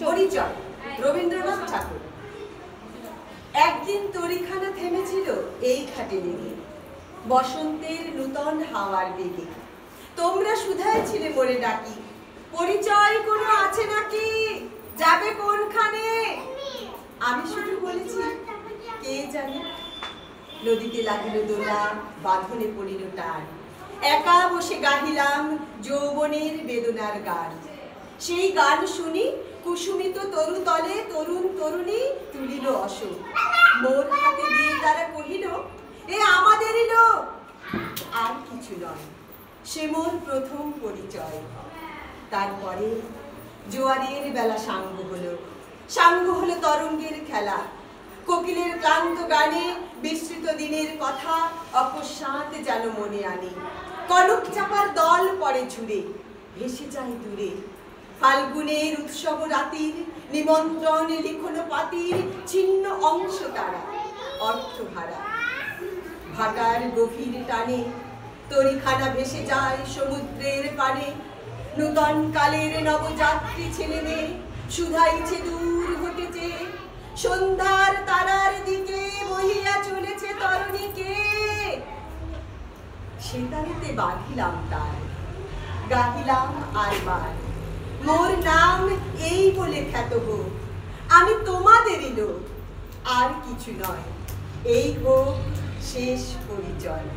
পরিচয় রবীন্দ্রনাথ ঠাকুর। একদিন তরিখানা থেমেছিল এই খাটে লেগে, বসন্তের নূতন হাওয়ার বেগে। তোমরা শুধায় ছিলে মোরে ডাকি, পরিচয় কোনো আছে নাকি, যাবে কোনখানে? আমি শুধু বলেছি কে জানে। নদীতে লাগিল দোলা, বাঁধনে পড়িল টান, একা বসে গাহিলাম যৌবনের বেদনার গান। সেই গান শুনি কুসুমিত তরু তলে তরুণ তরুণী তুলিল অশোক। মোর হাতে দিয়ে তারা কহিল, এ আমাদেরই লোক। আর কিছু নয়, সে মোর প্রথম পরিচয়। তারপরে জোয়ারের বেলা সাঙ্গ হলো, সাঙ্গ হলো তরঙ্গের খেলা। কোকিলের ক্লান্ত গানে বিস্মৃত দিনের কথা অকস্মাৎ যেন মনে আনে। কনক চাপার দল পড়ে ঝুড়ে, ভেসে যায় দূরে। ফাল্গুনের উৎসব রাতির নিমন্ত্রণ লিখন পাতির ছিন্ন অংশ তারা অর্থহারা। ভাটার গভীর টানে তরিখানা ভেসে যায় সমুদ্রের পানে। নূতন কালের নবযাত্রী ছেলে মেয়ে শুধাইছে দূর হতেছে, সন্ধ্যার তারার দিকে বহিয়া চলেছে তরণীকে। সেতারেতে বাঁধিলাম তার, গাহিলাম আরবার, মোর নাম এই বলে খ্যাত হোক, আমি তোমাদেরই লোক। আর কিছু নয়, এই হোক শেষ পরিচয়।